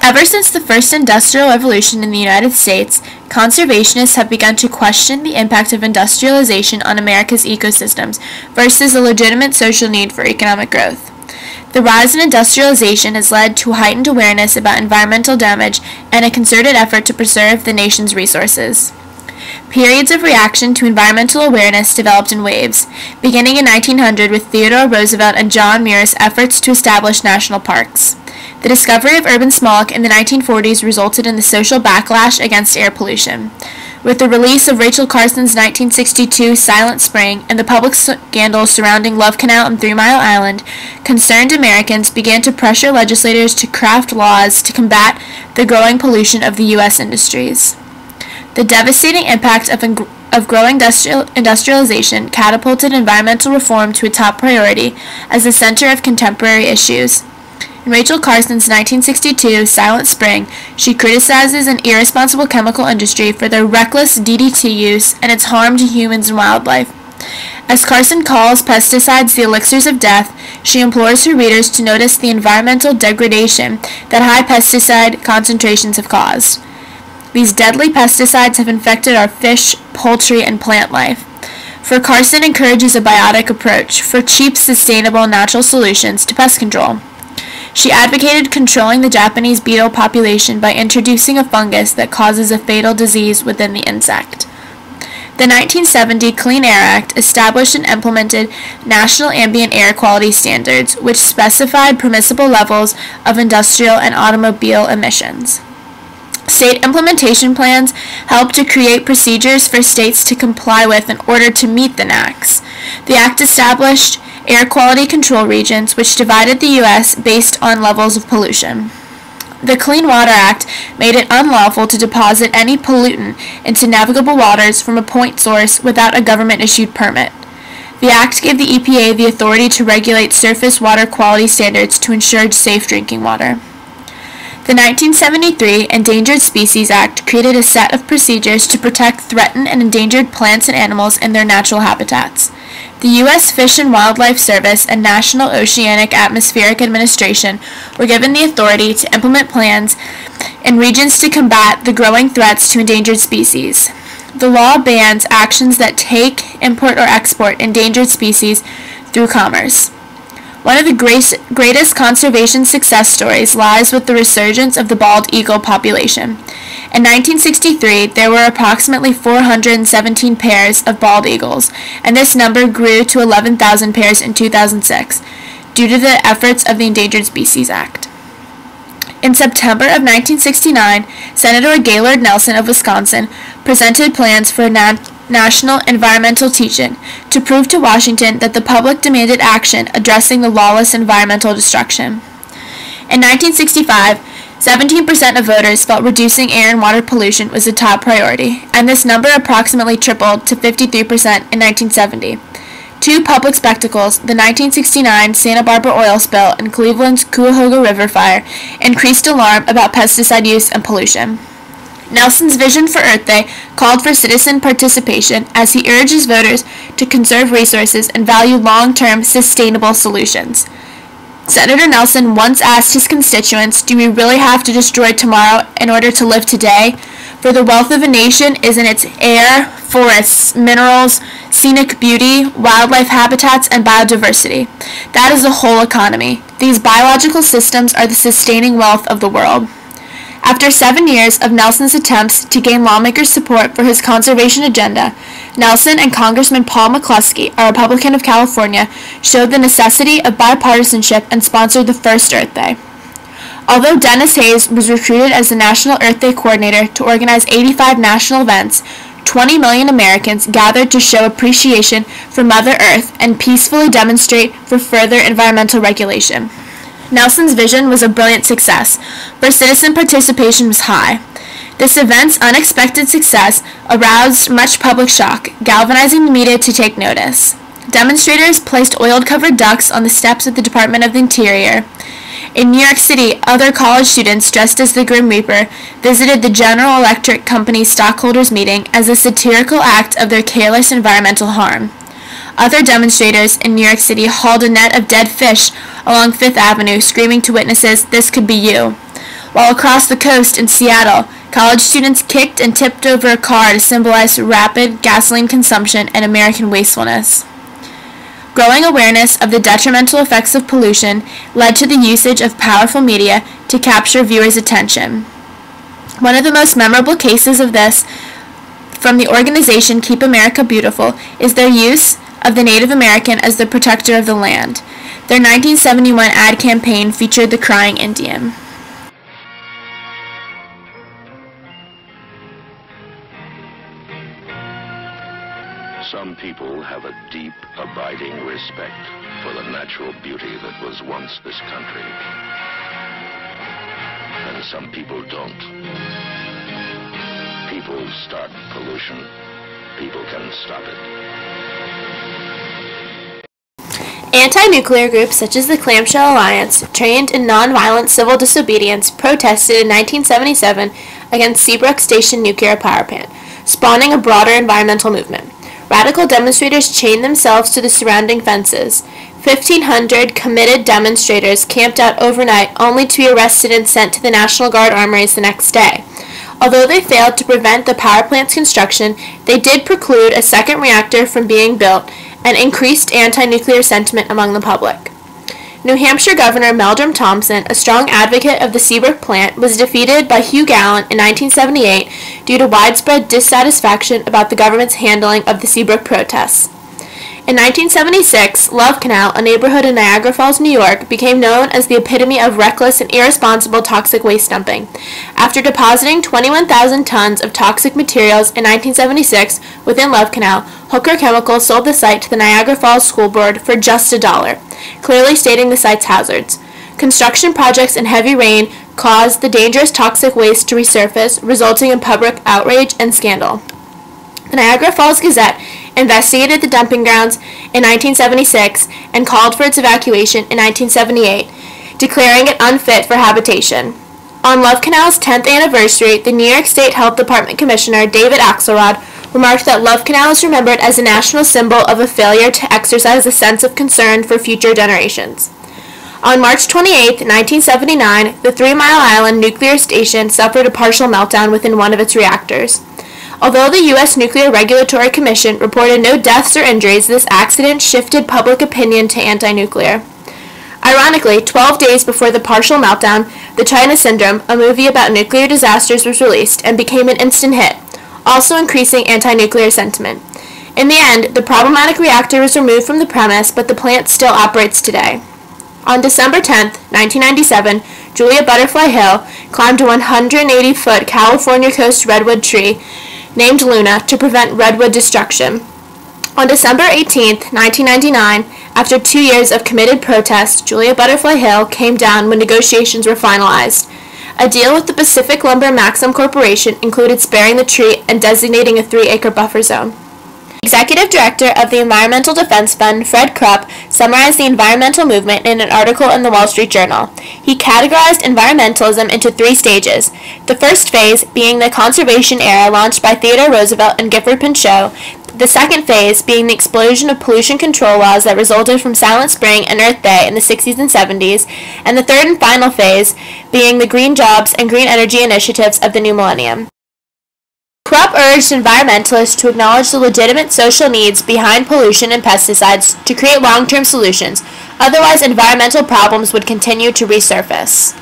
Ever since the first industrial revolution in the United States, conservationists have begun to question the impact of industrialization on America's ecosystems versus a legitimate social need for economic growth. The rise in industrialization has led to heightened awareness about environmental damage and a concerted effort to preserve the nation's resources. Periods of reaction to environmental awareness developed in waves, beginning in 1900 with Theodore Roosevelt and John Muir's efforts to establish national parks. The discovery of urban smog in the 1940s resulted in the social backlash against air pollution. With the release of Rachel Carson's 1962 Silent Spring and the public scandals surrounding Love Canal and 3 Mile Island, concerned Americans began to pressure legislators to craft laws to combat the growing pollution of the U.S. industries. The devastating impact of growing industrialization catapulted environmental reform to a top priority as the center of contemporary issues. In Rachel Carson's 1962 Silent Spring, she criticizes an irresponsible chemical industry for their reckless DDT use and its harm to humans and wildlife. As Carson calls pesticides the elixirs of death, she implores her readers to notice the environmental degradation that high pesticide concentrations have caused. These deadly pesticides have infected our fish, poultry, and plant life. For Carson encourages a biotic approach for cheap, sustainable, natural solutions to pest control. She advocated controlling the Japanese beetle population by introducing a fungus that causes a fatal disease within the insect. The 1970 Clean Air Act established and implemented national ambient air quality standards, which specified permissible levels of industrial and automobile emissions. State implementation plans helped to create procedures for states to comply with in order to meet the NAAQS. The Act established air quality control regions, which divided the U.S. based on levels of pollution. The Clean Water Act made it unlawful to deposit any pollutant into navigable waters from a point source without a government-issued permit. The Act gave the EPA the authority to regulate surface water quality standards to ensure safe drinking water. The 1973 Endangered Species Act created a set of procedures to protect threatened and endangered plants and animals in their natural habitats. The U.S. Fish and Wildlife Service and National Oceanic Atmospheric Administration were given the authority to implement plans in regions to combat the growing threats to endangered species. The law bans actions that take, import, or export endangered species through commerce. One of the greatest conservation success stories lies with the resurgence of the bald eagle population. In 1963, there were approximately 417 pairs of bald eagles, and this number grew to 11,000 pairs in 2006, due to the efforts of the Endangered Species Act. In September of 1969, Senator Gaylord Nelson of Wisconsin presented plans for a national environmental teach-in to prove to Washington that the public demanded action addressing the lawless environmental destruction. In 1965, 17% of voters felt reducing air and water pollution was a top priority, and this number approximately tripled to 53% in 1970. Two public spectacles, the 1969 Santa Barbara oil spill and Cleveland's Cuyahoga River fire, increased alarm about pesticide use and pollution. Nelson's vision for Earth Day called for citizen participation as he urges voters to conserve resources and value long-term, sustainable solutions. Senator Nelson once asked his constituents, "Do we really have to destroy tomorrow in order to live today? For the wealth of a nation is in its air, forests, minerals, scenic beauty, wildlife habitats, and biodiversity. That is the whole economy. These biological systems are the sustaining wealth of the world." After 7 years of Nelson's attempts to gain lawmakers' support for his conservation agenda, Nelson and Congressman Paul McCluskey, a Republican of California, showed the necessity of bipartisanship and sponsored the first Earth Day. Although Dennis Hayes was recruited as the National Earth Day coordinator to organize 85 national events, 20 million Americans gathered to show appreciation for Mother Earth and peacefully demonstrate for further environmental regulation. Nelson's vision was a brilliant success, for citizen participation was high. This event's unexpected success aroused much public shock, galvanizing the media to take notice. Demonstrators placed oil-covered ducks on the steps of the Department of the Interior. In New York City, other college students dressed as the Grim Reaper visited the General Electric Company's stockholders' meeting as a satirical act of their careless environmental harm. Other demonstrators in New York City hauled a net of dead fish along Fifth Avenue, screaming to witnesses, "This could be you." while across the coast in Seattle, college students kicked and tipped over a car to symbolize rapid gasoline consumption and American wastefulness. Growing awareness of the detrimental effects of pollution led to the usage of powerful media to capture viewers' attention. One of the most memorable cases of this from the organization Keep America Beautiful is their use of the Native American as the protector of the land. Their 1971 ad campaign featured the crying Indian. Some people have a deep, abiding respect for the natural beauty that was once this country. And some people don't. People start pollution. People can stop it. Anti-nuclear groups such as the Clamshell Alliance, trained in nonviolent civil disobedience, protested in 1977 against Seabrook Station nuclear power plant, spawning a broader environmental movement. Radical demonstrators chained themselves to the surrounding fences. 1,500 committed demonstrators camped out overnight only to be arrested and sent to the National Guard armories the next day. Although they failed to prevent the power plant's construction, they did preclude a second reactor from being built and increased anti-nuclear sentiment among the public. New Hampshire Governor Meldrum Thompson, a strong advocate of the Seabrook plant, was defeated by Hugh Gallant in 1978 due to widespread dissatisfaction about the government's handling of the Seabrook protests. In 1976, Love Canal, a neighborhood in Niagara Falls, New York, became known as the epitome of reckless and irresponsible toxic waste dumping. After depositing 21,000 tons of toxic materials in 1976 within Love Canal, Hooker Chemical sold the site to the Niagara Falls School Board for just $1, clearly stating the site's hazards. Construction projects and heavy rain caused the dangerous toxic waste to resurface, resulting in public outrage and scandal. The Niagara Falls Gazette investigated the dumping grounds in 1976 and called for its evacuation in 1978, declaring it unfit for habitation. On Love Canal's 10th anniversary, the New York State Health Department Commissioner David Axelrod remarked that Love Canal is remembered as a national symbol of a failure to exercise a sense of concern for future generations. On March 28, 1979, the 3 Mile Island nuclear station suffered a partial meltdown within one of its reactors. Although the U.S. Nuclear Regulatory Commission reported no deaths or injuries, this accident shifted public opinion to anti-nuclear. Ironically, 12 days before the partial meltdown, The China Syndrome, a movie about nuclear disasters, was released and became an instant hit, also increasing anti-nuclear sentiment. In the end, the problematic reactor was removed from the premise, but the plant still operates today. On December 10, 1997, Julia Butterfly Hill climbed a 180-foot California coast redwood tree named Luna to prevent redwood destruction. On December 18, 1999, after 2 years of committed protest, Julia Butterfly Hill came down when negotiations were finalized. A deal with the Pacific Lumber Maxim Corporation included sparing the tree and designating a 3-acre buffer zone. Executive Director of the Environmental Defense Fund, Fred Krupp, summarized the environmental movement in an article in the Wall Street Journal. He categorized environmentalism into 3 stages, the first phase being the conservation era launched by Theodore Roosevelt and Gifford Pinchot, the second phase being the explosion of pollution control laws that resulted from Silent Spring and Earth Day in the 60s and 70s, and the third and final phase being the green jobs and green energy initiatives of the new millennium. Krupp urged environmentalists to acknowledge the legitimate social needs behind pollution and pesticides to create long-term solutions, otherwise environmental problems would continue to resurface.